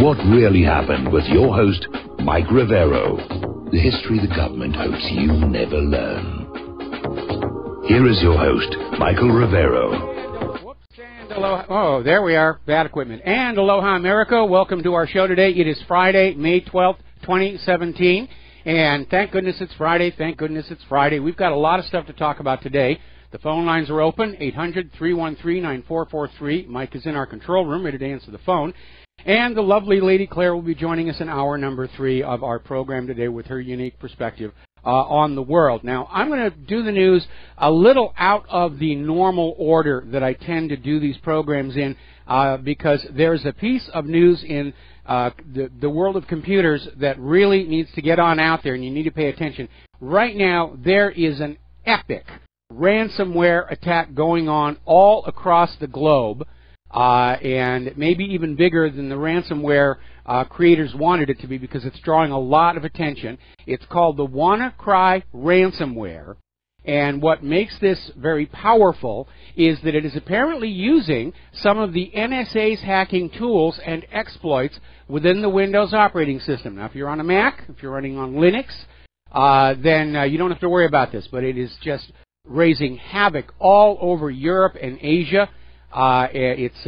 What really happened with your host, Mike Rivero. The history the government hopes you never learn. Here is your host, Michael Rivero. Whoops, and aloha. Oh, there we are. Bad equipment. And aloha, America. Welcome to our show today. It is Friday, May 12th, 2017. And thank goodness it's Friday. Thank goodness it's Friday. We've got a lot of stuff to talk about today. The phone lines are open, 800-313-9443. Mike is in our control room, ready to answer the phone. And the lovely Lady Claire will be joining us in hour number 3 of our program today with her unique perspective on the world. Now, I'm going to do the news a little out of the normal order that I tend to do these programs in because there's a piece of news in the world of computers that really needs to get on out there, and you need to pay attention. Right now, there is an epic ransomware attack going on all across the globe. And maybe even bigger than the ransomware creators wanted it to be because it's drawing a lot of attention. It's called the WannaCry ransomware. And what makes this very powerful is that it is apparently using some of the NSA's hacking tools and exploits within the Windows operating system. Now, if you're on a Mac, if you're running on Linux, then you don't have to worry about this. But it is just raising havoc all over Europe and Asia. It's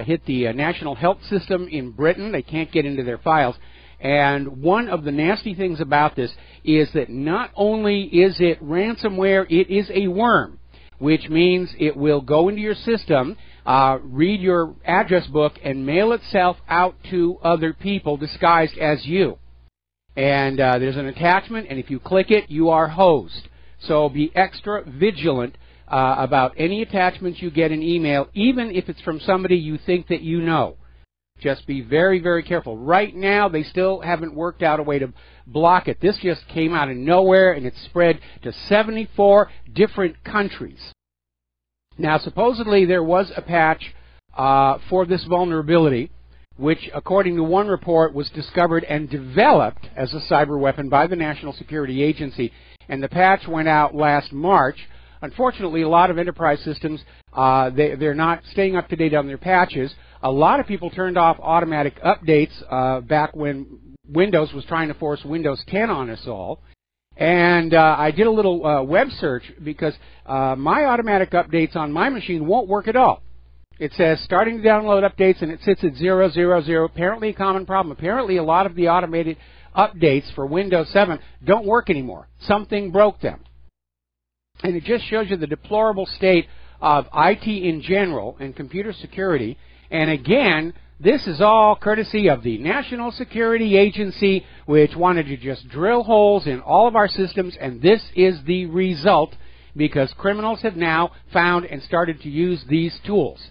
hit the national health system in Britain. They can't get into their files. And one of the nasty things about this is that not only is it ransomware, it is a worm, which means it will go into your system, read your address book, and mail itself out to other people disguised as you. And there's an attachment, and if you click it, you are hosed. So be extra vigilant about any attachments you get in email, even if it's from somebody you think that you know. Just be very, very careful. Right now, they still haven't worked out a way to block it. This just came out of nowhere, and it's spread to 74 different countries. Now, supposedly, there was a patch for this vulnerability, which, according to one report, was discovered and developed as a cyber weapon by the National Security Agency. And the patch went out last March. Unfortunately, a lot of enterprise systems, they're not staying up to date on their patches. A lot of people turned off automatic updates back when Windows was trying to force Windows 10 on us all. And I did a little web search because my automatic updates on my machine won't work at all. It says starting to download updates, and it sits at 000. Apparently a common problem. Apparently a lot of the automated updates for Windows 7 don't work anymore. Something broke them. And it just shows you the deplorable state of IT in general and computer security. And again, this is all courtesy of the National Security Agency, which wanted to just drill holes in all of our systems. And this is the result because criminals have now found and started to use these tools.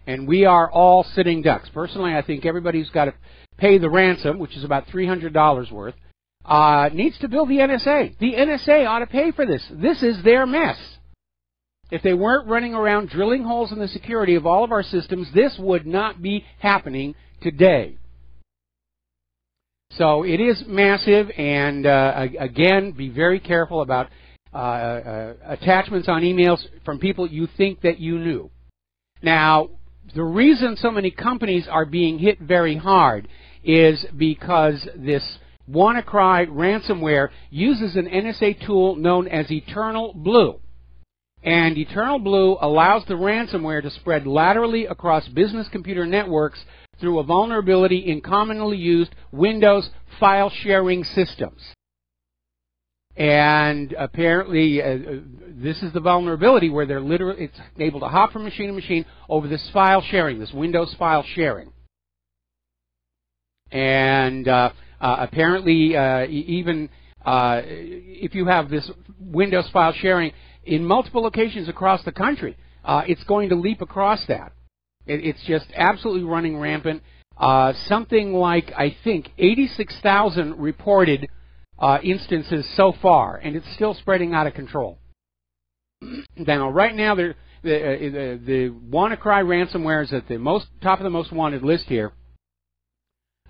And we are all sitting ducks. Personally, I think everybody who's got to pay the ransom, which is about $300 worth, needs to bill the NSA. The NSA ought to pay for this. This is their mess. If they weren't running around drilling holes in the security of all of our systems, this would not be happening today. So it is massive, and again, be very careful about attachments on emails from people you think that you knew. Now, the reason so many companies are being hit very hard is because this WannaCry ransomware uses an NSA tool known as Eternal Blue. And Eternal Blue allows the ransomware to spread laterally across business computer networks through a vulnerability in commonly used Windows file sharing systems. And apparently, this is the vulnerability where they're literally, it's able to hop from machine to machine over this file sharing, this Windows file sharing. And apparently, even if you have this Windows file sharing in multiple locations across the country, it's going to leap across that. It's just absolutely running rampant. Something like, I think, 86,000 reported instances so far, and it's still spreading out of control. Now, right now, the WannaCry ransomware is at the top of the most wanted list here.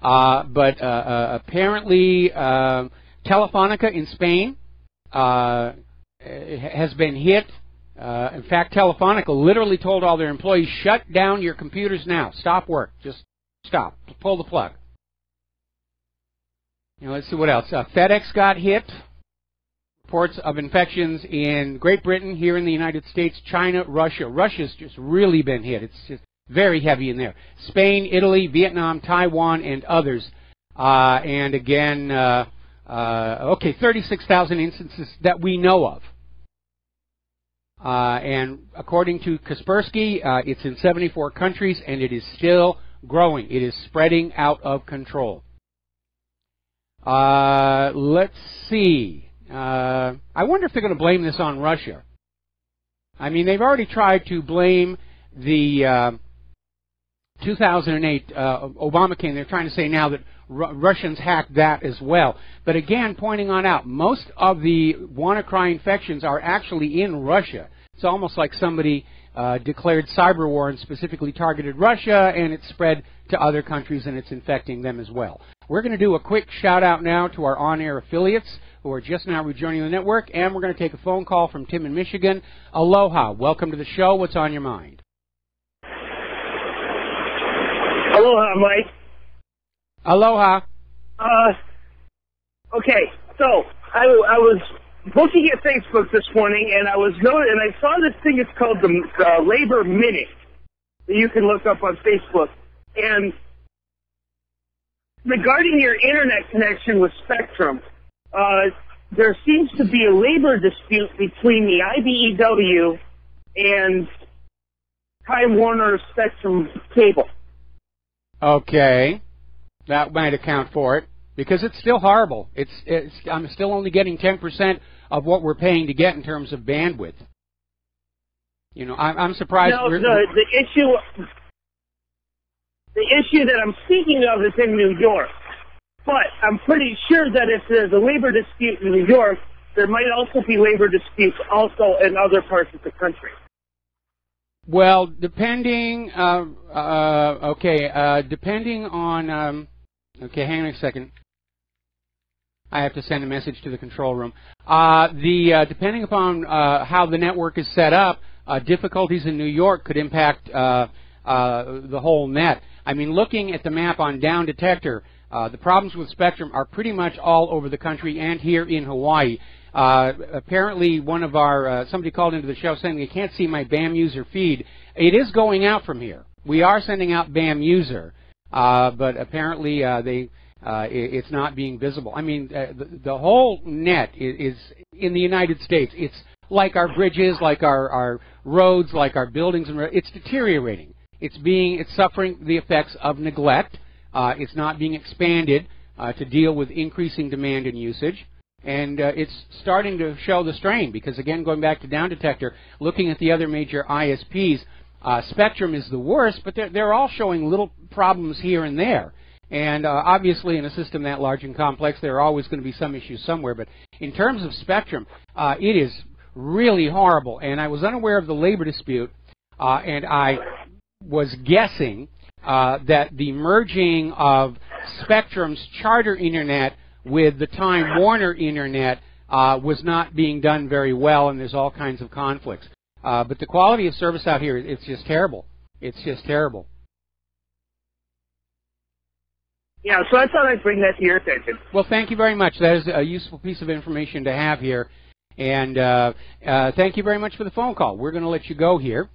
But apparently, Telefonica in Spain has been hit. In fact, Telefonica literally told all their employees, shut down your computers now. Stop work. Just stop. Pull the plug. let's see what else. FedEx got hit. Reports of infections in Great Britain, here in the United States, China, Russia. Russia's just really been hit. It's just very heavy in there. Spain, Italy, Vietnam, Taiwan, and others. And again, 36,000 instances that we know of. And according to Kaspersky, it's in 74 countries, and it is still growing. It is spreading out of control. Let's see. I wonder if they're going to blame this on Russia. I mean, they've already tried to blame the 2008 Obamacare. They're trying to say now that Russians hacked that as well. But again, pointing on out, most of the WannaCry infections are actually in Russia. It's almost like somebody declared cyber war and specifically targeted Russia, and it's spread to other countries, and it's infecting them as well. We're going to do a quick shout-out now to our on-air affiliates who are just now rejoining the network, and we're going to take a phone call from Tim in Michigan. Aloha. Welcome to the show. What's on your mind? Aloha, Mike. Aloha. Okay, so I was looking at Facebook this morning, and I saw this thing. It's called the Labor Minute that you can look up on Facebook. And regarding your internet connection with Spectrum, there seems to be a labor dispute between the IBEW and Time Warner Spectrum Cable. Okay, that might account for it, because it's still horrible. I'm still only getting 10% of what we're paying to get in terms of bandwidth. You know, I'm surprised. No, the issue that I'm speaking of is in New York. But I'm pretty sure that if there's a labor dispute in New York, there might also be labor disputes also in other parts of the country. Well, depending, depending on, hang on a second. I have to send a message to the control room. Depending upon how the network is set up, difficulties in New York could impact the whole net. I mean, looking at the map on Down Detector, the problems with Spectrum are pretty much all over the country and here in Hawaii. Apparently, one of our somebody called into the show saying they can't see my BAM user feed. It is going out from here. We are sending out BAM user, but apparently it's not being visible. I mean, the whole net is in the United States. It's like our bridges, like our roads, like our buildings, and it's deteriorating. It's suffering the effects of neglect. It's not being expanded to deal with increasing demand and usage. And it's starting to show the strain because, again, going back to Down Detector, looking at the other major ISPs, Spectrum is the worst, but they're all showing little problems here and there. And obviously, in a system that large and complex, there are always going to be some issues somewhere. But in terms of Spectrum, it is really horrible. And I was unaware of the labor dispute, and I was guessing that the merging of Spectrum's charter internet with the Time Warner internet was not being done very well, and there's all kinds of conflicts. But the quality of service out here, it's just terrible. It's just terrible. Yeah, so I thought I'd bring that to your attention. Well, thank you very much. That is a useful piece of information to have here. And thank you very much for the phone call. We're going to let you go here.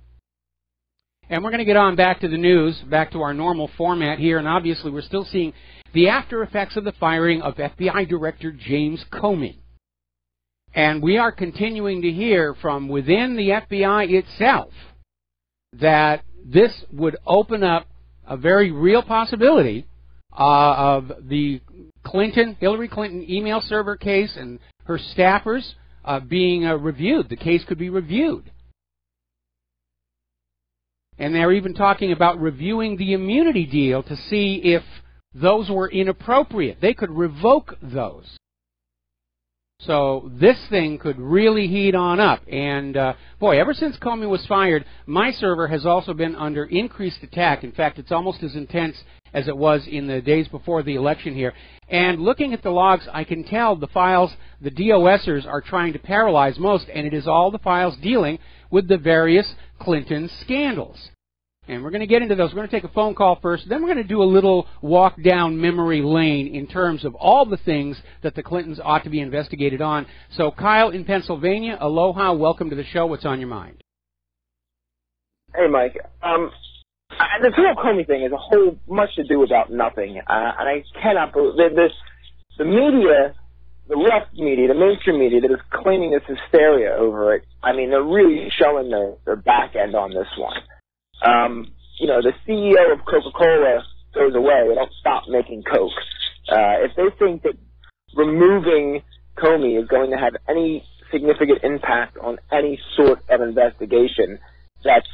And we're going to get on back to the news, back to our normal format here. And obviously, we're still seeing the after effects of the firing of FBI Director James Comey. And we are continuing to hear from within the FBI itself that this would open up a very real possibility of the Hillary Clinton email server case and her staffers being reviewed. The case could be reviewed. And they're even talking about reviewing the immunity deal to see if those were inappropriate. They could revoke those. So this thing could really heat on up. And, boy, ever since Comey was fired, my server has also been under increased attack. In fact, it's almost as intense as it was in the days before the election here. And looking at the logs, I can tell the files the DOSers are trying to paralyze most, and it is all the files dealing with the various Clinton scandals. And we're going to get into those. We're going to take a phone call first. Then we're going to do a little walk down memory lane in terms of all the things that the Clintons ought to be investigated on. So, Kyle in Pennsylvania, aloha. Welcome to the show. What's on your mind? Hey, Mike. This whole Comey thing is a whole much to do about nothing. And I cannot believe the media, the left media, the mainstream media that is claiming this hysteria over it. I mean, they're really showing their back end on this one. You know, the CEO of Coca-Cola goes away. They don't stop making Coke. If they think that removing Comey is going to have any significant impact on any sort of investigation, that's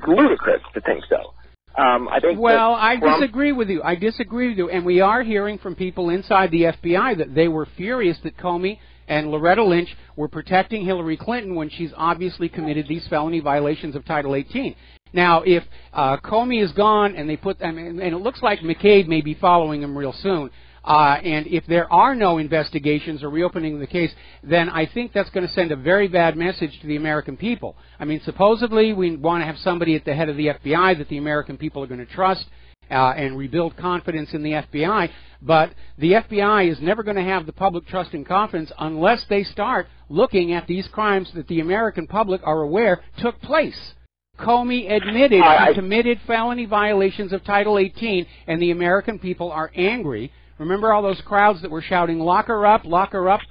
ludicrous to think so. I think. Well, I disagree with you. And we are hearing from people inside the FBI that they were furious that Comey and Loretta Lynch were protecting Hillary Clinton when she's obviously committed these felony violations of Title 18. Now, if Comey is gone and and it looks like McCabe may be following him real soon, and if there are no investigations or reopening the case, then I think that's going to send a very bad message to the American people. I mean, supposedly we want to have somebody at the head of the FBI that the American people are going to trust and rebuild confidence in the FBI, but the FBI is never going to have the public trust and confidence unless they start looking at these crimes that the American public are aware took place. Comey admitted he committed felony violations of Title 18, and the American people are angry. Remember all those crowds that were shouting, lock her up, lock her up?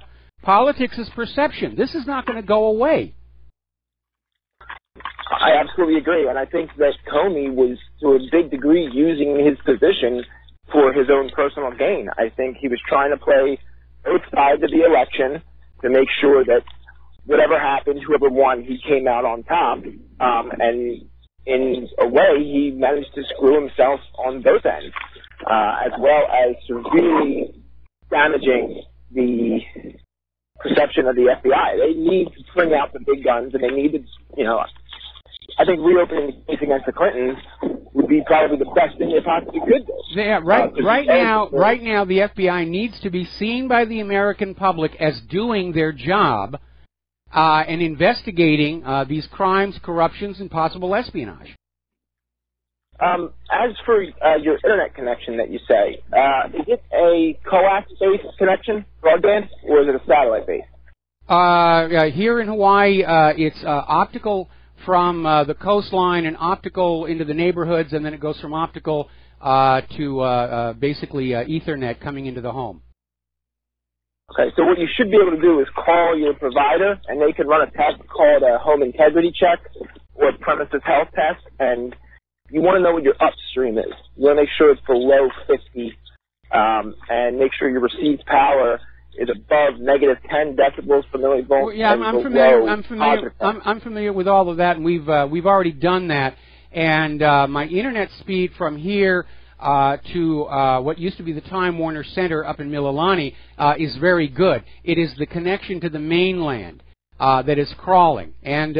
Politics is perception. This is not going to go away. I absolutely agree, and I think that Comey was, to a big degree, using his position for his own personal gain. I think he was trying to play both sides of the election to make sure that whatever happened, whoever won, he came out on top. And in a way, he managed to screw himself on both ends, as well as severely damaging the perception of the FBI. They need to bring out the big guns, and they need to, you know, I think reopening the case against the Clintons would be probably the best thing they possibly could do. Yeah, right now, the FBI needs to be seen by the American public as doing their job and investigating these crimes, corruptions, and possible espionage. As for your internet connection that you say, is it a coax-based connection, broadband, or is it a satellite-based? Here in Hawaii, it's optical from the coastline and optical into the neighborhoods, and then it goes from optical to basically Ethernet coming into the home. Okay, so what you should be able to do is call your provider, and they can run a test called a home integrity check or premises health test, and you want to know what your upstream is. You want to make sure it's below 50, and make sure your received power is above negative 10 decibels per millivolt. Well, yeah, I'm familiar with all of that, and we've already done that. And my internet speed from here to what used to be the Time Warner Center up in Mililani is very good. It is the connection to the mainland that is crawling, and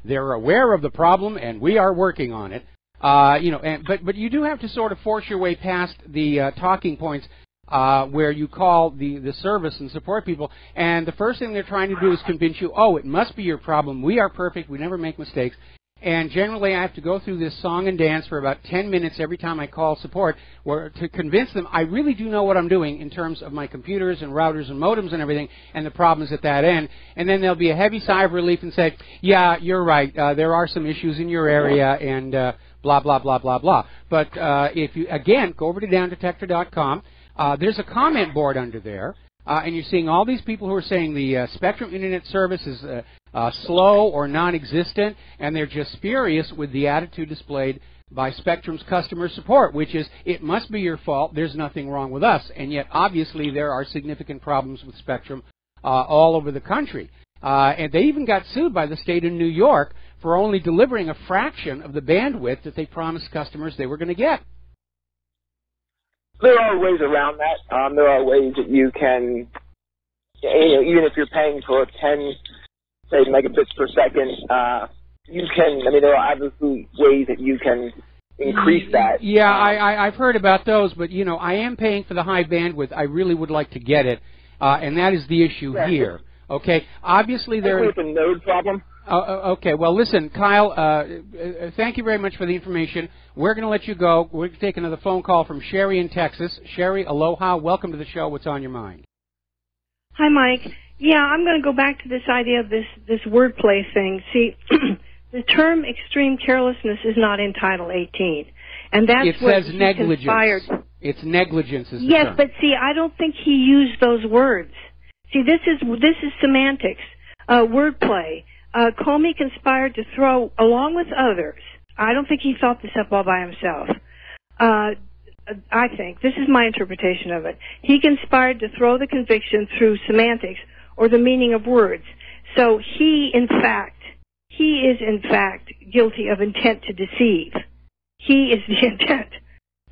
they're aware of the problem, and we are working on it. But you do have to sort of force your way past the talking points where you call the service and support people, and the first thing they're trying to do is convince you, oh, it must be your problem. We are perfect. We never make mistakes. And generally, I have to go through this song and dance for about 10 minutes every time I call support to convince them I really do know what I'm doing in terms of my computers and routers and modems and everything, and the problems at that end. And then there'll be a heavy sigh of relief and say, yeah, you're right. There are some issues in your area, and blah, blah, blah, blah, blah. But if you, again, go over to downdetector.com. There's a comment board under there, and you're seeing all these people who are saying the Spectrum Internet service is slow or non-existent, and they're just furious with the attitude displayed by Spectrum's customer support, which is, it must be your fault, there's nothing wrong with us. And yet, obviously, there are significant problems with Spectrum all over the country. And they even got sued by the state of New York for only delivering a fraction of the bandwidth that they promised customers they were going to get. There are ways around that. There are ways that you can, even if you're paying for 10, say, megabits per second, you can, there are obviously ways that you can increase that. Yeah, I've heard about those, but, I am paying for the high bandwidth. I really would like to get it, and that is the issue here. Okay, obviously there is a node problem. Okay, well, listen, Kyle, thank you very much for the information. We're going to let you go. We're going to take another phone call from Sherry in Texas. Sherry, aloha. Welcome to the show. What's on your mind? Hi, Mike. Yeah, I'm going to go back to this idea of this wordplay thing. See, the term extreme carelessness is not in Title 18. And that's it what says negligence. Conspired. It's negligence is the yes, term. But see, I don't think he used those words. See, this is semantics, wordplay. Comey conspired to throw, along with others. I don't think he thought this up all by himself. I think, this is my interpretation of it, he conspired to throw the conviction through semantics or the meaning of words. So he is in fact guilty of intent to deceive. He is the intent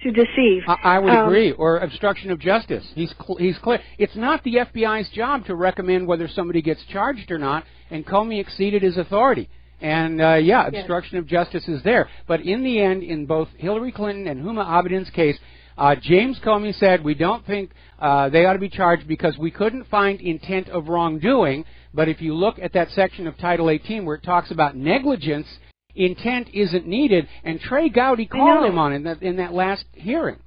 to deceive. I would agree, or obstruction of justice. He's clear. It's not the FBI's job to recommend whether somebody gets charged or not, and Comey exceeded his authority. And, obstruction of justice is there. But in the end, in both Hillary Clinton and Huma Abedin's case, James Comey said, we don't think they ought to be charged because we couldn't find intent of wrongdoing. But if you look at that section of Title 18 where it talks about negligence, intent isn't needed. And Trey Gowdy called him on in that last hearing.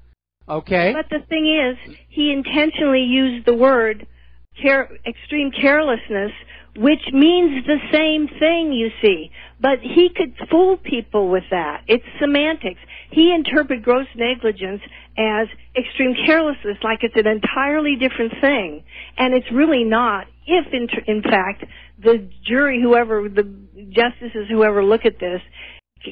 Okay? But the thing is, he intentionally used the word extreme carelessness, which means the same thing, you see. But he could fool people with that. It's semantics. He interpreted gross negligence as extreme carelessness, like it's an entirely different thing. And it's really not. If, in fact, the jury, the justices, whoever look at this,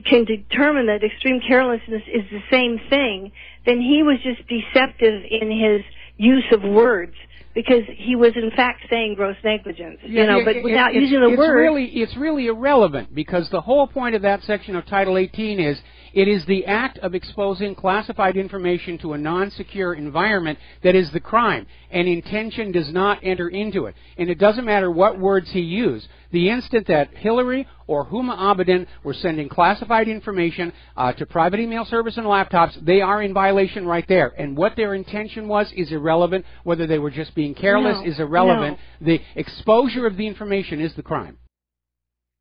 can determine that extreme carelessness is the same thing, then he was just deceptive in his use of words, because he was in fact saying gross negligence, but without using the word. It's really irrelevant, because the whole point of that section of Title 18 is it is the act of exposing classified information to a non-secure environment that is the crime, and intention does not enter into it. And it doesn't matter what words he used. The instant that Hillary or Huma Abedin were sending classified information to private email service and laptops, they are in violation right there. And what their intention was is irrelevant. Whether they were just being careless is irrelevant. No. The exposure of the information is the crime.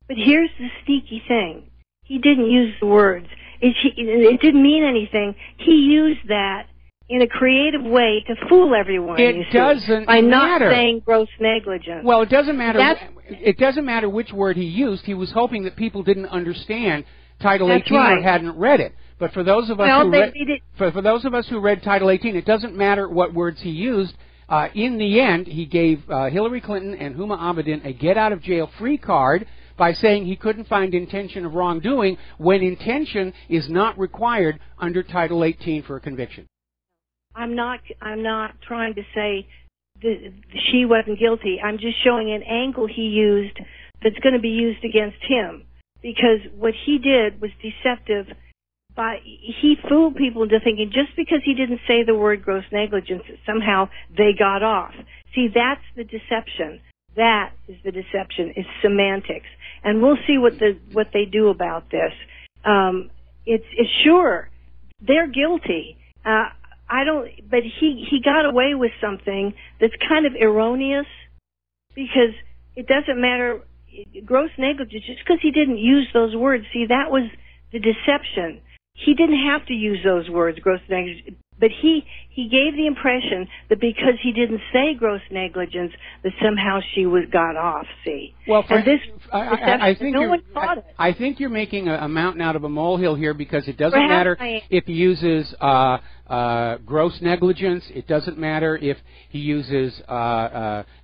But here's the sneaky thing. He didn't use the words. It didn't mean anything. He used that in a creative way to fool everyone. It doesn't by not matter. Saying gross negligence. Well, it doesn't matter. It doesn't matter which word he used. He was hoping that people didn't understand Title 18 or hadn't read it. But for those of us for those of us who read Title 18, it doesn't matter what words he used. In the end, he gave Hillary Clinton and Huma Abedin a get-out-of-jail-free card by saying he couldn't find intention of wrongdoing when intention is not required under Title 18 for a conviction. I'm not trying to say she wasn't guilty. I'm just showing an angle he used that's going to be used against him, because what he did was deceptive. He fooled people into thinking just because he didn't say the word gross negligence that somehow they got off. See, that's the deception. That is the deception. It's semantics, and we'll see what they do about this. It's sure they're guilty. But he got away with something that's kind of erroneous, because it doesn't matter, gross negligence, just because he didn't use those words. See, that was the deception. He didn't have to use those words, gross negligence, but he gave the impression that because he didn't say gross negligence, that somehow she got off, see. Well, I think no one caught it. I think you're making a mountain out of a molehill here, because it doesn't matter if he uses gross negligence. It doesn't matter if he uses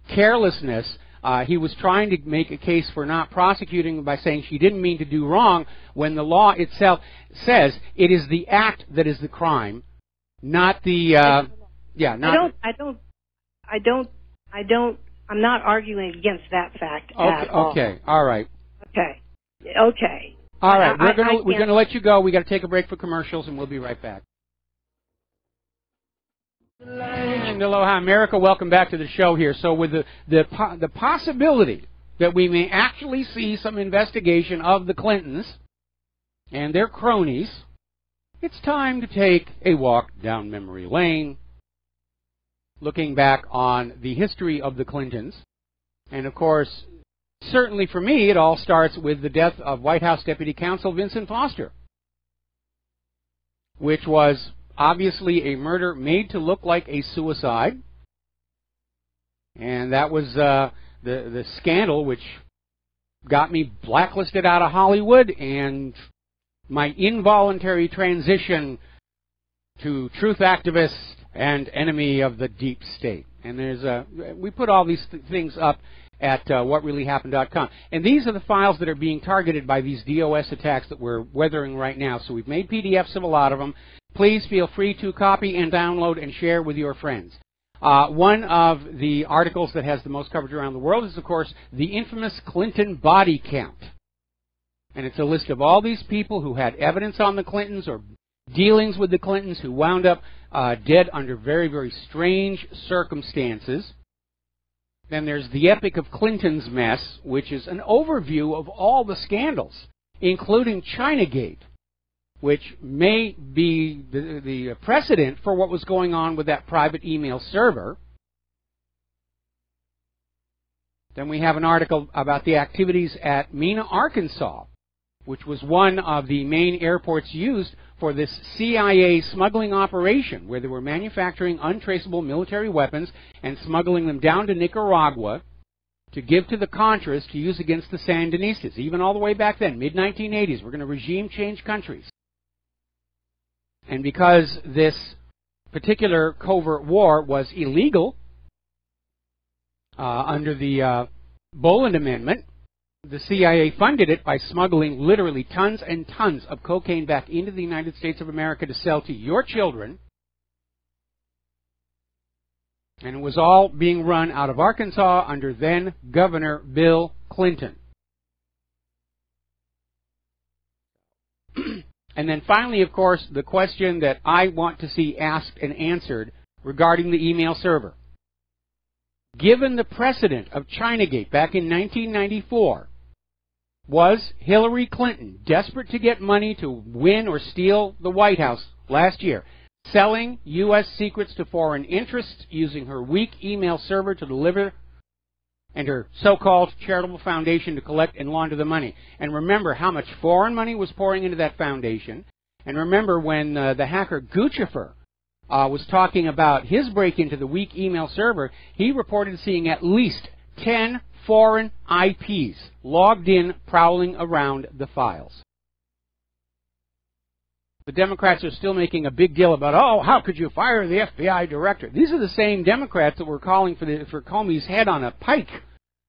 carelessness. He was trying to make a case for not prosecuting by saying she didn't mean to do wrong, when the law itself says it is the act that is the crime, not the I'm not arguing against that fact at all. Okay, all right. Okay. All right, we're gonna let you go. We got to take a break for commercials, and we'll be right back. And aloha, America. Welcome back to the show here. So with the possibility that we may actually see some investigation of the Clintons and their cronies, it's time to take a walk down memory lane, looking back on the history of the Clintons. And of course, certainly for me, it all starts with the death of White House Deputy Counsel Vincent Foster, which was obviously a murder made to look like a suicide. And that was the scandal which got me blacklisted out of Hollywood and my involuntary transition to truth activist and enemy of the deep state. And we put all these things up at whatreallyhappened.com. And these are the files that are being targeted by these DOS attacks that we're weathering right now. So we've made PDFs of a lot of them. Please feel free to copy and download and share with your friends. One of the articles that has the most coverage around the world is, of course, the infamous Clinton body count. And it's a list of all these people who had evidence on the Clintons or dealings with the Clintons who wound up dead under very, very strange circumstances. Then there's the Epic of Clinton's Mess, which is an overview of all the scandals, including Chinagate, which may be the precedent for what was going on with that private email server. Then we have an article about the activities at Mena, Arkansas, which was one of the main airports used for this CIA smuggling operation, where they were manufacturing untraceable military weapons and smuggling them down to Nicaragua to give to the Contras to use against the Sandinistas. Even all the way back then, mid-1980s, we're going to regime change countries. And because this particular covert war was illegal under the Boland Amendment, the CIA funded it by smuggling literally tons and tons of cocaine back into the United States of America to sell to your children. And it was all being run out of Arkansas under then Governor Bill Clinton. And then finally, of course, the question that I want to see asked and answered regarding the email server. Given the precedent of Chinagate back in 1994, was Hillary Clinton desperate to get money to win or steal the White House last year, selling U.S. secrets to foreign interests using her weak email server to deliver and her so-called charitable foundation to collect and launder the money? And remember how much foreign money was pouring into that foundation. And remember when the hacker Guccifer was talking about his break into the weak email server, he reported seeing at least 10 foreign IPs logged in, prowling around the files. The Democrats are still making a big deal about, oh, how could you fire the FBI director? These are the same Democrats that were calling for Comey's head on a pike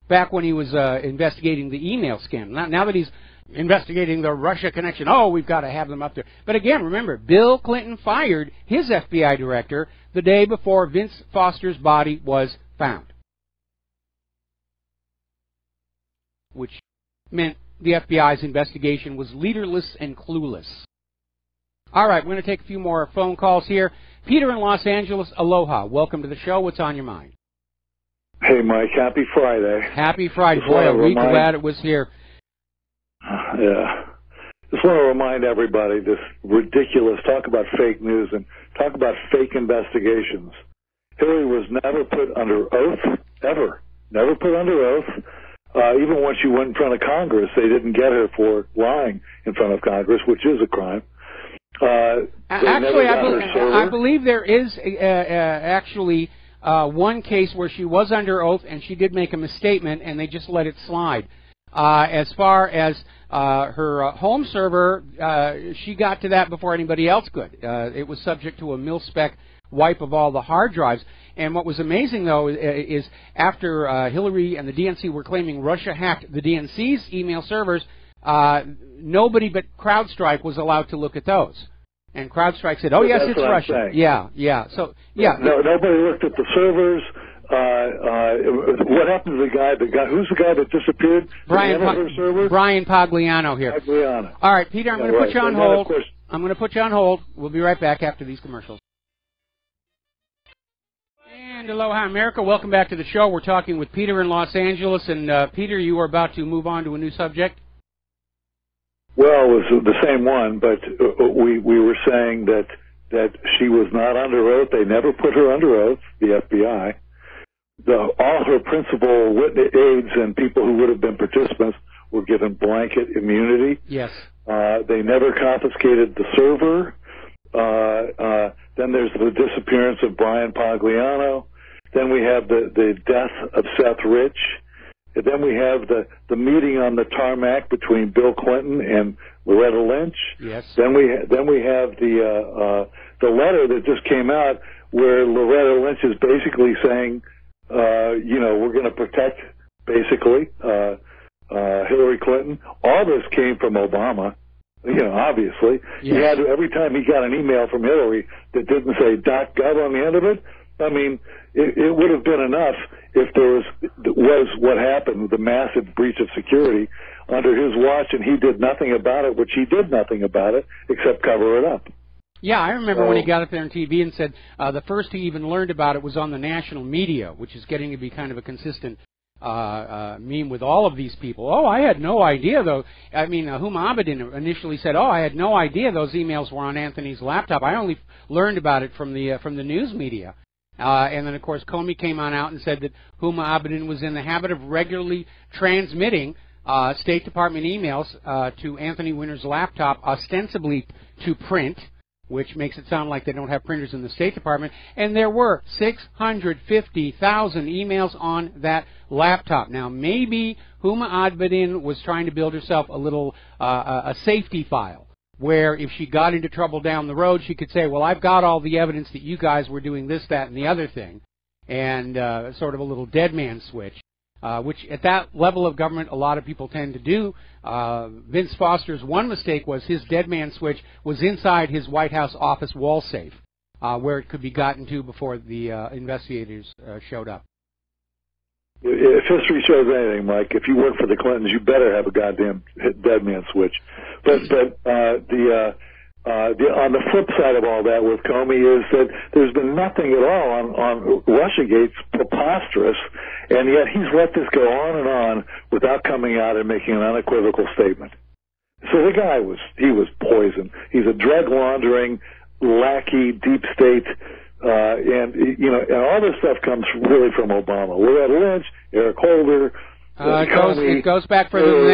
back when he was investigating the email scandal. Now that he's investigating the Russia connection, oh, we've got to have them up there. But again, remember, Bill Clinton fired his FBI director the day before Vince Foster's body was found, which meant the FBI's investigation was leaderless and clueless. All right, we're going to take a few more phone calls here. Peter in Los Angeles, aloha. Welcome to the show. What's on your mind? Hey, Mike. Happy Friday. Happy Friday. Boy, a week glad it was here. Yeah. Just want to remind everybody this ridiculous talk about fake news and talk about fake investigations. Hillary was never put under oath, ever. Never put under oath. Even when she went in front of Congress, they didn't get her for lying in front of Congress, which is a crime. Actually, I believe there is actually one case where she was under oath and she did make a misstatement and they just let it slide. As far as her home server, she got to that before anybody else could. It was subject to a mil-spec wipe of all the hard drives. And what was amazing, though, is after Hillary and the DNC were claiming Russia hacked the DNC's email servers, nobody but CrowdStrike was allowed to look at those. And CrowdStrike said, "Oh yes, it's Russia." Yeah. So yeah. No, nobody looked at the servers. What happened to the guy? Who's the guy that disappeared? Brian Pagliano here. Pagliano. All right, Peter, I'm going to put you on hold. I'm going to put you on hold. We'll be right back after these commercials. And aloha, America. Welcome back to the show. We're talking with Peter in Los Angeles. And Peter, you are about to move on to a new subject. Well, it was the same one, but we were saying that she was not under oath. They never put her under oath, the FBI. all her principal aides and people who would have been participants were given blanket immunity. Yes. They never confiscated the server. Then there's the disappearance of Brian Pagliano. Then we have the death of Seth Rich. And then we have the meeting on the tarmac between Bill Clinton and Loretta Lynch. Yes. Then we have the letter that just came out where Loretta Lynch is basically saying, we're going to protect basically Hillary Clinton. All this came from Obama. Obviously. Yes. He had every time he got an email from Hillary that didn't say .gov on the end of it. I mean, it would have been enough if there was what happened, the massive breach of security under his watch, and he did nothing about it, which he did nothing about it except cover it up. Yeah, I remember when he got up there on TV and said the first he even learned about it was on the national media, which is getting to be kind of a consistent meme with all of these people. Oh, I had no idea, though. I mean, Huma Abedin initially said, "Oh, I had no idea those emails were on Anthony's laptop. I only learned about it from the news media." And then, of course, Comey came on out and said that Huma Abedin was in the habit of regularly transmitting State Department emails to Anthony Weiner's laptop, ostensibly to print, which makes it sound like they don't have printers in the State Department. And there were 650,000 emails on that laptop. Now, maybe Huma Abedin was trying to build herself a little a safety file, where if she got into trouble down the road, she could say, well, I've got all the evidence that you guys were doing this, that, and the other thing, and sort of a little dead man switch, which at that level of government a lot of people tend to do. Vince Foster's one mistake was his dead man switch was inside his White House office wall safe, where it could be gotten to before the investigators showed up. If history shows anything, Mike, if you work for the Clintons, you better have a goddamn dead man switch. But on the flip side of all that with Comey is that there's been nothing at all on Russiagate's preposterous, and yet he's let this go on and on without coming out and making an unequivocal statement. So the guy was poison. He's a drug laundering, lackey, deep state. And all this stuff comes really from Obama. Loretta Lynch, Eric Holder. It goes back further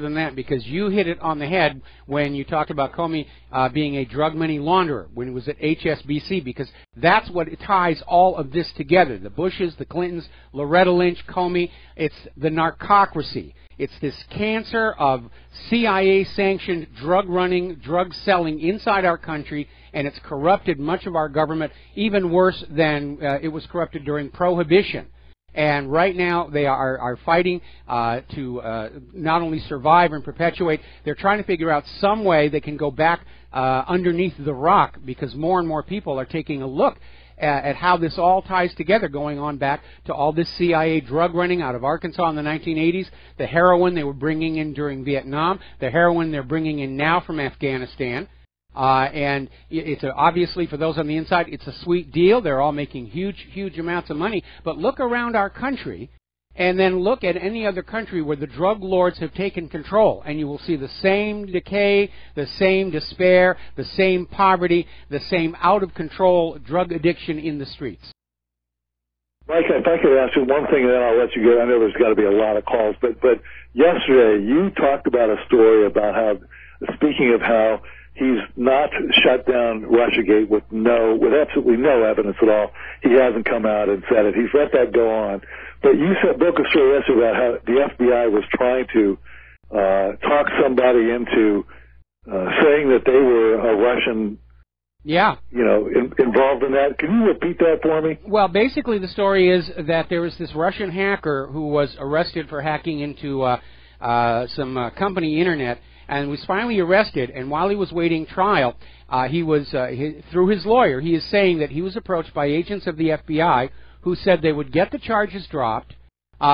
than that because you hit it on the head when you talked about Comey being a drug money launderer when he was at HSBC, because that's what ties all of this together. The Bushes, the Clintons, Loretta Lynch, Comey. It's the narcocracy. It's this cancer of CIA-sanctioned drug running, drug selling inside our country, and it's corrupted much of our government, even worse than it was corrupted during Prohibition. And right now they are fighting to not only survive and perpetuate, they're trying to figure out some way they can go back underneath the rock, because more and more people are taking a look at how this all ties together, going on back to all this CIA drug running out of Arkansas in the 1980s, the heroin they were bringing in during Vietnam, the heroin they're bringing in now from Afghanistan. And it's obviously, for those on the inside, it's a sweet deal. They're all making huge amounts of money. But look around our country, and then look at any other country where the drug lords have taken control, and you will see the same decay, the same despair, the same poverty, the same out-of-control drug addiction in the streets. Mike, if I could ask you one thing, and then I'll let you go. I know there's got to be a lot of calls, but yesterday you talked about a story about how, speaking of how he's not shut down Russiagate with absolutely no evidence at all. He hasn't come out and said it. He's let that go on. But you broke a story yesterday about how the FBI was trying to talk somebody into saying that they were a Russian. Yeah. Involved in that. Can you repeat that for me? Well, basically the story is that there was this Russian hacker who was arrested for hacking into some company internet, and was finally arrested. And while he was waiting trial, through his lawyer, he is saying that he was approached by agents of the FBI who said they would get the charges dropped,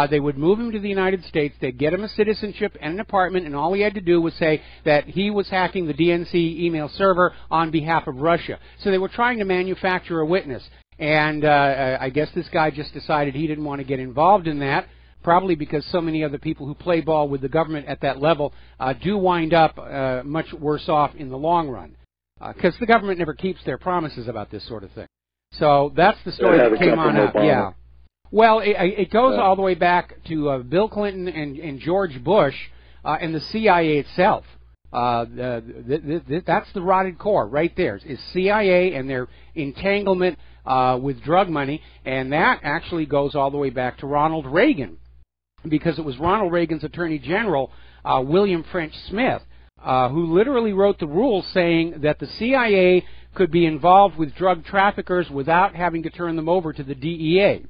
they would move him to the United States, they'd get him a citizenship and an apartment, and all he had to do was say that he was hacking the DNC email server on behalf of Russia. So they were trying to manufacture a witness. And I guess this guy just decided he didn't want to get involved in that, probably because so many other people who play ball with the government at that level do wind up much worse off in the long run, because the government never keeps their promises about this sort of thing. So that's the story that came on out. Yeah. Well, it goes all the way back to Bill Clinton and George Bush and the CIA itself. That's the rotted core right there, is CIA and their entanglement with drug money, and that actually goes all the way back to Ronald Reagan, because it was Ronald Reagan's Attorney General, William French Smith, who literally wrote the rules saying that the CIA could be involved with drug traffickers without having to turn them over to the DEA.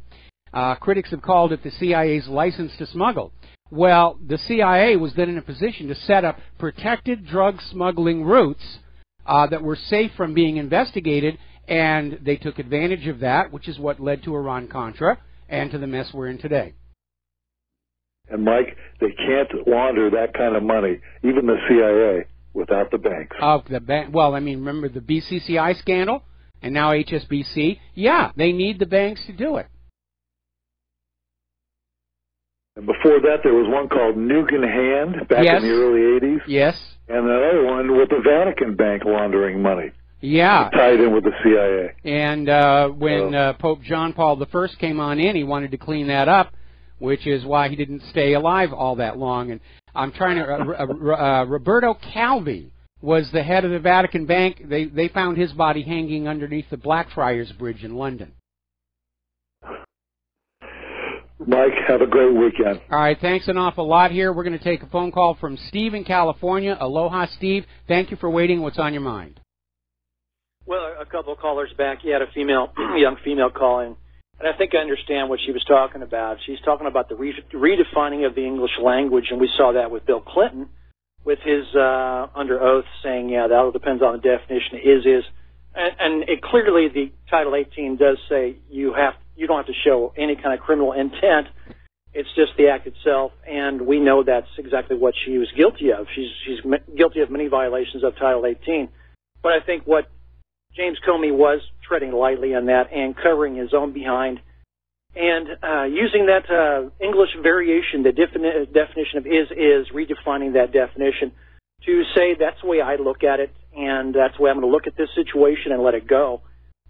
Critics have called it the CIA's license to smuggle. Well, the CIA was then in a position to set up protected drug smuggling routes that were safe from being investigated, and they took advantage of that, which is what led to Iran-Contra and to the mess we're in today. And, Mike, they can't launder that kind of money, even the CIA, without the banks. Well, I mean, remember the BCCI scandal and now HSBC? Yeah, they need the banks to do it. And before that, there was one called Nuke in Hand back in the early 80s. Yes. And another one with the Vatican Bank laundering money. Yeah. Tied in with the CIA. And when Pope John Paul I came on in, he wanted to clean that up, which is why he didn't stay alive all that long. And I'm trying to... Roberto Calvi was the head of the Vatican Bank. They found his body hanging underneath the Blackfriars Bridge in London. Mike, have a great weekend. All right, thanks an awful lot here. We're going to take a phone call from Steve in California. Aloha, Steve. Thank you for waiting. What's on your mind? Well, a couple of callers back, you had a young female calling, and I think I understand what she was talking about. She's talking about the redefining of the English language, and we saw that with Bill Clinton, with his under oath saying, yeah, that all depends on the definition, is. And it clearly, the Title 18 does say you don't have to show any kind of criminal intent. It's just the act itself, and we know that's exactly what she was guilty of. She's guilty of many violations of Title 18. But I think what James Comey was treading lightly on that and covering his own behind, and using that English variation, the definition of is, redefining that definition to say that's the way I look at it, and that's the way I'm going to look at this situation and let it go.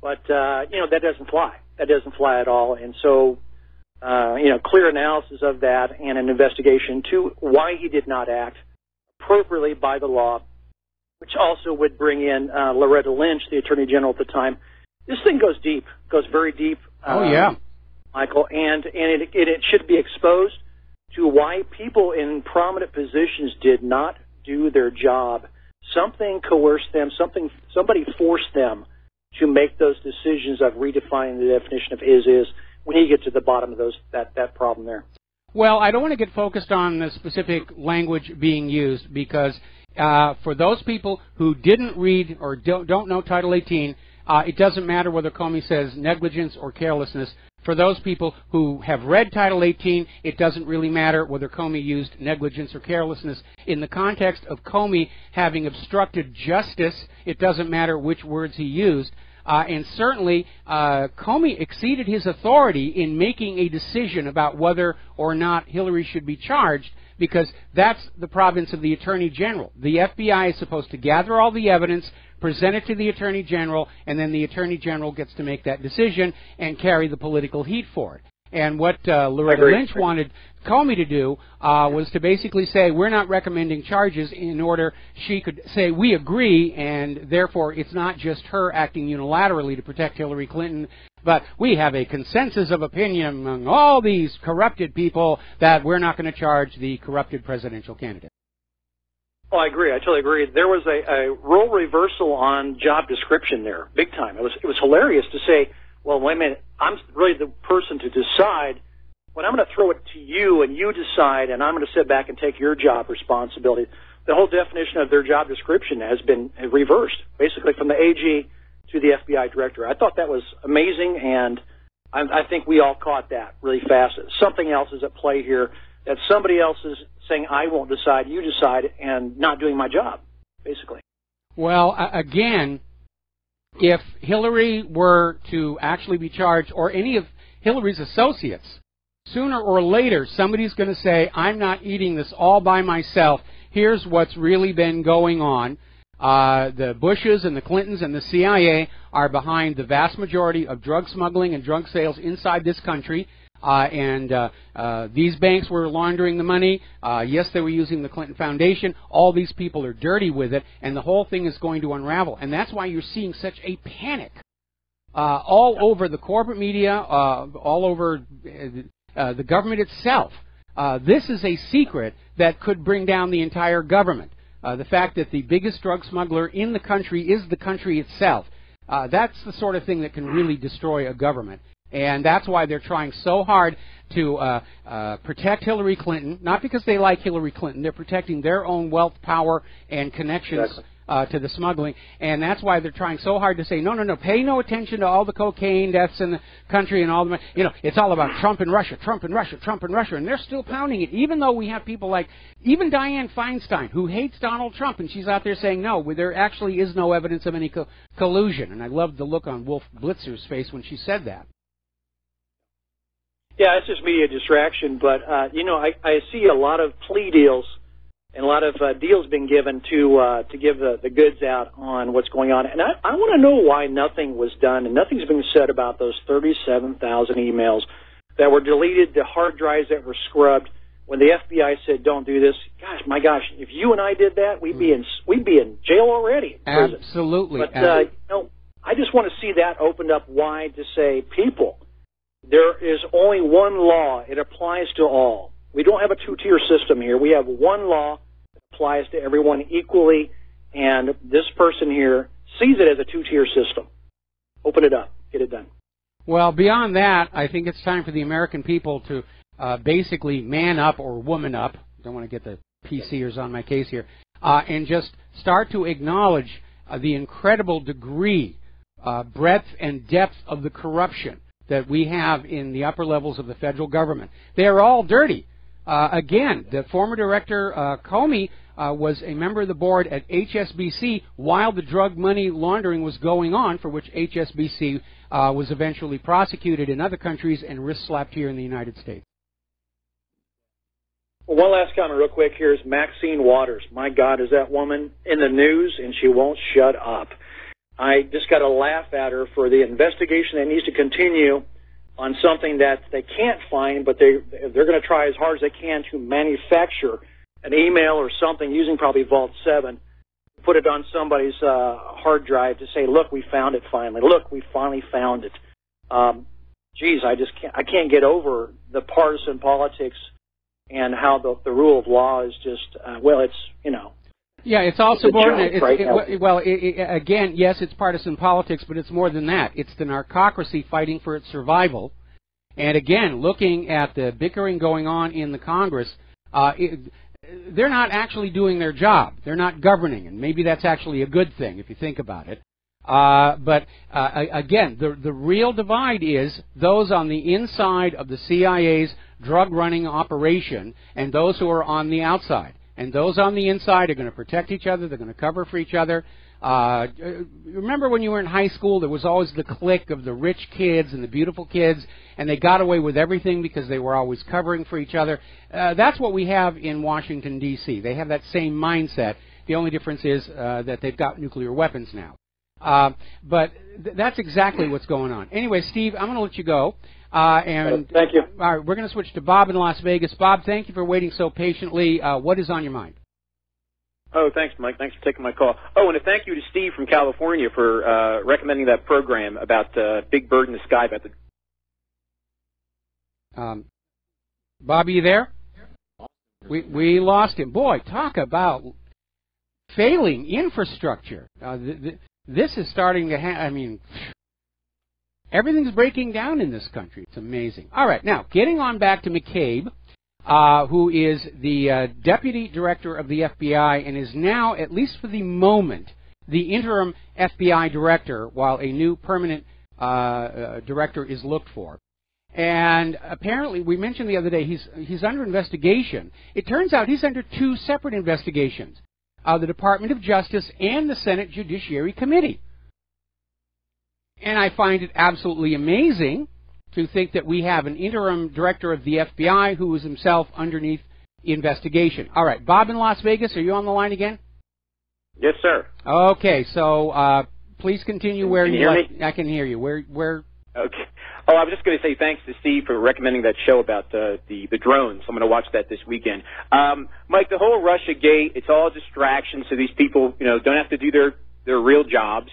But, that doesn't fly. That doesn't fly at all. And so, clear analysis of that and an investigation to why he did not act appropriately by the law, which also would bring in Loretta Lynch, the Attorney General at the time. This thing goes deep, goes very deep. Michael, and it should be exposed to why people in prominent positions did not do their job. Something coerced them, somebody forced them to make those decisions of redefining the definition of is when you get to the bottom of that problem there. Well, I don't want to get focused on the specific language being used because for those people who didn't read or don't know Title 18, it doesn't matter whether Comey says negligence or carelessness. For those people who have read Title 18, it doesn't really matter whether Comey used negligence or carelessness. In the context of Comey having obstructed justice, it doesn't matter which words he used. And certainly, Comey exceeded his authority in making a decision about whether or not Hillary should be charged, because that's the province of the Attorney General. The FBI is supposed to gather all the evidence, present it to the Attorney General, and then the Attorney General gets to make that decision and carry the political heat for it. And what Loretta Lynch wanted Comey to do was to basically say, we're not recommending charges, in order she could say, we agree, and therefore it's not just her acting unilaterally to protect Hillary Clinton, but we have a consensus of opinion among all these corrupted people that we're not going to charge the corrupted presidential candidate. Oh, I agree. I totally agree. There was a role reversal on job description there, big time. It was hilarious to say, well, wait a minute, I'm really the person to decide. When I'm going to throw it to you and you decide, and I'm going to sit back and take your job responsibility. The whole definition of their job description has been reversed, basically from the AG to the FBI director. I thought that was amazing, and I think we all caught that really fast. Something else is at play here, that somebody else is saying, I won't decide, you decide, and not doing my job, basically. Well, again, if Hillary were to actually be charged, or any of Hillary's associates, sooner or later somebody's going to say, I'm not eating this all by myself. Here's what's really been going on. The Bushes and the Clintons and the CIA are behind the vast majority of drug smuggling and drug sales inside this country. These banks were laundering the money. Yes, they were using the Clinton Foundation. All these people are dirty with it, and the whole thing is going to unravel. And that's why you're seeing such a panic all over the corporate media, all over the government itself. This is a secret that could bring down the entire government. The fact that the biggest drug smuggler in the country is the country itself. That's the sort of thing that can really destroy a government. And that's why they're trying so hard to protect Hillary Clinton, not because they like Hillary Clinton. They're protecting their own wealth, power, and connections to the smuggling. And that's why they're trying so hard to say, no, pay no attention to all the cocaine deaths in the country and all the, it's all about Trump and Russia, Trump and Russia, Trump and Russia. And they're still pounding it, even though we have people like even Dianne Feinstein, who hates Donald Trump, and she's out there saying, no, there actually is no evidence of any collusion. And I loved the look on Wolf Blitzer's face when she said that. Yeah, it's just media distraction, but, I see a lot of plea deals and a lot of deals being given to give the goods out on what's going on. And I want to know why nothing was done and nothing's been said about those 37,000 emails that were deleted, the hard drives that were scrubbed when the FBI said don't do this. My gosh, if you and I did that, we'd be in jail already. Absolutely. But, I just want to see that opened up wide to say, people, there is only one law. It applies to all. We don't have a two-tier system here. We have one law that applies to everyone equally, and this person here sees it as a two-tier system. Open it up. Get it done. Well, beyond that, I think it's time for the American people to basically man up or woman up. Don't want to get the PCers on my case here. And just start to acknowledge the incredible degree, breadth, and depth of the corruption that we have in the upper levels of the federal government. They are all dirty. Again, the former director, Comey, was a member of the board at HSBC while the drug money laundering was going on, for which HSBC was eventually prosecuted in other countries and wrist-slapped here in the United States. Well, one last comment real quick here is Maxine Waters. My God, is that woman in the news, and she won't shut up. I just got to laugh at her for the investigation that needs to continue on something that they can't find, but they're going to try as hard as they can to manufacture an email or something using probably Vault 7, put it on somebody's hard drive to say, look, we found it finally. Look, we finally found it. I can't get over the partisan politics and how the rule of law is just, Yeah, it's all subordinate. Again, yes, it's partisan politics, but it's more than that. It's the narcocracy fighting for its survival. And again, looking at the bickering going on in the Congress, they're not actually doing their job. They're not governing, and maybe that's actually a good thing if you think about it. Again, the real divide is those on the inside of the CIA's drug-running operation and those who are on the outside. And those on the inside are going to protect each other. They're going to cover for each other. Remember when you were in high school, there was always the clique of the rich kids and the beautiful kids, and they got away with everything because they were always covering for each other. That's what we have in Washington, D.C. They have that same mindset. The only difference is that they've got nuclear weapons now. But that's exactly what's going on. Anyway, Steve, I'm going to let you go. Thank you. All right, we're going to switch to Bob in Las Vegas. Bob, thank you for waiting so patiently. What is on your mind? Oh, thanks, Mike. Thanks for taking my call. Oh, and a thank you to Steve from California for recommending that program about Big Bird in the Sky. About the Bob, are you there? We lost him. Boy, talk about failing infrastructure. This is starting to everything's breaking down in this country. It's amazing. All right, now, getting on back to McCabe, who is the Deputy Director of the FBI and is now, at least for the moment, the interim FBI Director while a new permanent Director is looked for. And apparently, we mentioned the other day, he's under investigation. It turns out he's under two separate investigations, the Department of Justice and the Senate Judiciary Committee. And I find it absolutely amazing to think that we have an interim director of the FBI who is himself underneath investigation. All right, Bob in Las Vegas, are you on the line again? Yes, sir. Okay, so please continue where you hear me? I can hear you. Where? Okay. Oh, I was just going to say thanks to Steve for recommending that show about the drones. I'm going to watch that this weekend. Mike, the whole Russia gate, it's all distraction, so these people, don't have to do their real jobs.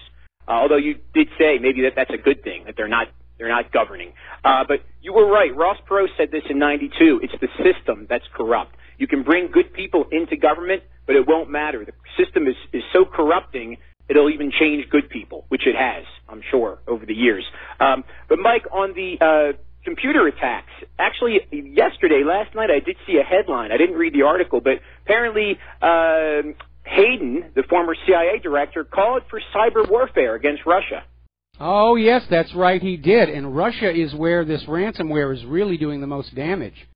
Although you did say maybe that's a good thing, that they're not governing. But you were right. Ross Perot said this in '92. It's the system that's corrupt. You can bring good people into government, but it won't matter. The system is so corrupting, it'll even change good people, which it has, I'm sure, over the years. But, Mike, on the computer attacks, actually, last night, I did see a headline. I didn't read the article, but apparently Hayden, the former CIA director, called for cyber warfare against Russia. Oh, yes, that's right, he did. And Russia is where this ransomware is really doing the most damage.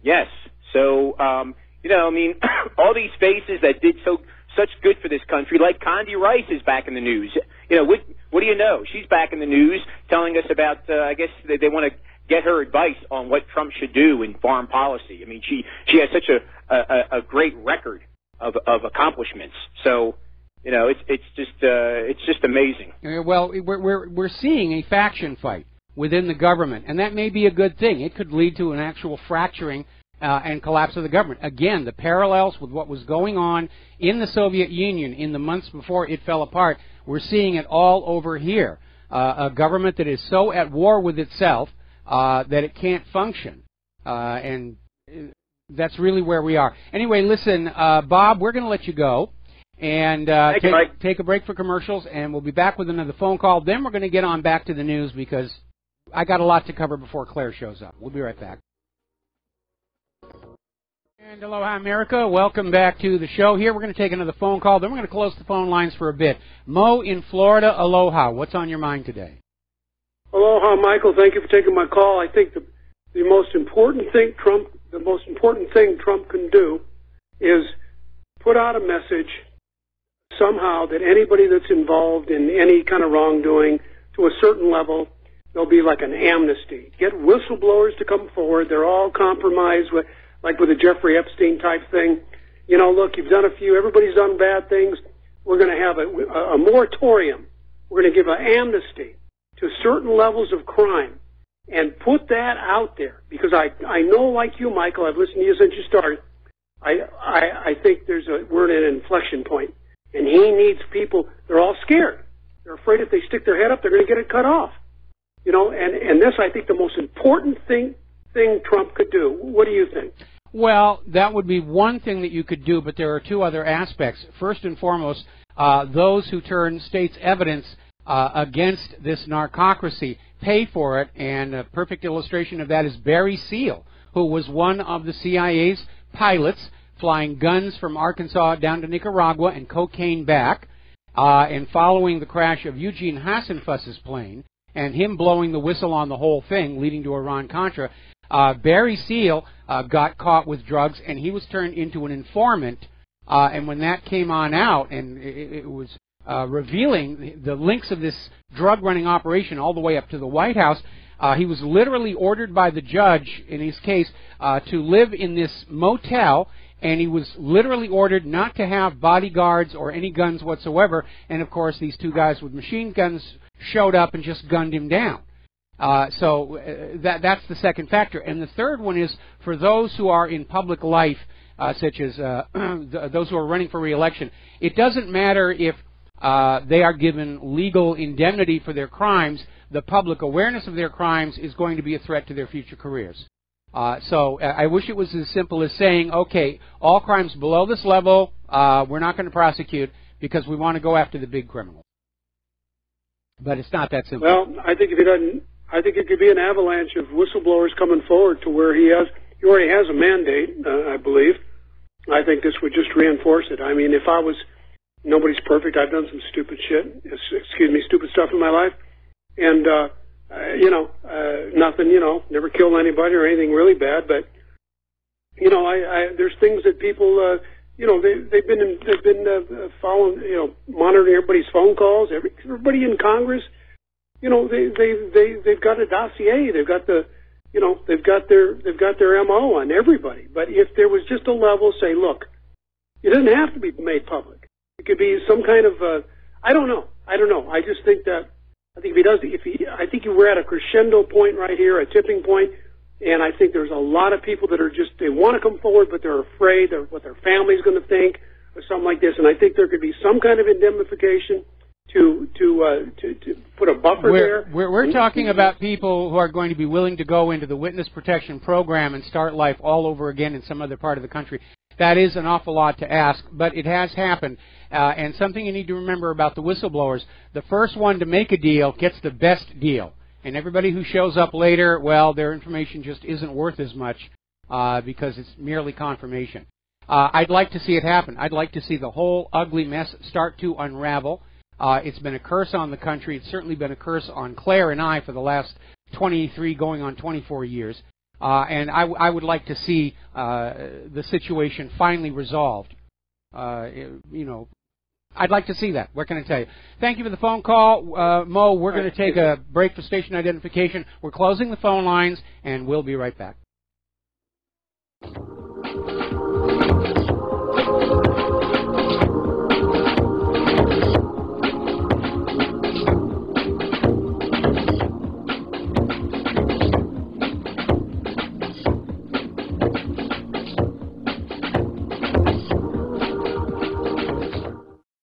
Yes. So, all these faces that did such good for this country, like Condi Rice is back in the news. What do you know? She's back in the news telling us about, I guess they want to get her advice on what Trump should do in foreign policy. I mean, she has such a great record of accomplishments. So, it's just amazing. Well, we're seeing a faction fight within the government, and that may be a good thing. It could lead to an actual fracturing and collapse of the government. Again, the parallels with what was going on in the Soviet Union in the months before it fell apart, we're seeing it all over here. A government that is so at war with itself that it can't function. And that's really where we are. Anyway, listen, Bob, we're going to let you go and take a break for commercials, and we'll be back with another phone call. Then we're going to get on back to the news because I got a lot to cover before Claire shows up. We'll be right back. And aloha, America. Welcome back to the show here. We're going to take another phone call. Then we're going to close the phone lines for a bit. Mo in Florida, aloha. What's on your mind today? Aloha, Michael. Thank you for taking my call. I think the most important thing Trump can do is put out a message somehow that anybody that's involved in any kind of wrongdoing to a certain level, there'll be like an amnesty. Get whistleblowers to come forward. They're all compromised with, like with the Jeffrey Epstein type thing. Look, you've done a few. Everybody's done bad things. We're going to have a moratorium. We're going to give an amnesty to certain levels of crime and put that out there. Because I know, like you, Michael, I've listened to you since you started. I think we're at an inflection point. And he needs people. They're all scared. They're afraid if they stick their head up, they're going to get it cut off. And this, I think, the most important thing Trump could do. What do you think? Well, that would be one thing that you could do, but there are two other aspects. First and foremost, those who turn state's evidence against this narcocracy pay for it, and a perfect illustration of that is Barry Seal, who was one of the CIA's pilots flying guns from Arkansas down to Nicaragua and cocaine back, and following the crash of Eugene Hassenfuss's plane, and him blowing the whistle on the whole thing, leading to Iran-Contra, Barry Seal got caught with drugs, and he was turned into an informant. And when that came on out, and it was revealing the links of this drug-running operation all the way up to the White House, he was literally ordered by the judge in his case to live in this motel, and he was literally ordered not to have bodyguards or any guns whatsoever. And, of course, these two guys with machine guns showed up and just gunned him down. So that's the second factor. And the third one is for those who are in public life, such as those who are running for re-election, it doesn't matter if they are given legal indemnity for their crimes. The public awareness of their crimes is going to be a threat to their future careers. So I wish it was as simple as saying, okay, all crimes below this level, we're not going to prosecute because we want to go after the big criminals. But it's not that simple. Well, I think it could be an avalanche of whistleblowers coming forward to where he already has a mandate, I believe. I think this would just reinforce it. I mean, if I was, nobody's perfect. I've done some stupid stuff in my life. And, nothing, never killed anybody or anything really bad. But, there's things that people, they've been following, monitoring everybody's phone calls. Everybody in Congress, they've got a dossier. They've got they've got their MO on everybody. But if there was just a level, say, look, it doesn't have to be made public. It could be some kind of, I don't know. I just think that I think if he does, I think we're at a crescendo point right here, a tipping point, and I think there's a lot of people that are they want to come forward, but they're afraid of what their family's going to think or something like this. And I think there could be some kind of indemnification to put a buffer there. We're talking about people who are going to be willing to go into the witness protection program and start life all over again in some other part of the country. That is an awful lot to ask, but it has happened. And something you need to remember about the whistleblowers, the first one to make a deal gets the best deal. And everybody who shows up later, well, their information just isn't worth as much because it's merely confirmation. I'd like to see it happen. I'd like to see the whole ugly mess start to unravel. It's been a curse on the country. It's certainly been a curse on Claire and I for the last 23 going on 24 years. And I would like to see the situation finally resolved. I'd like to see that. What can I tell you? Thank you for the phone call. Mo, we're going to take a break for station identification. We're closing the phone lines, and we'll be right back.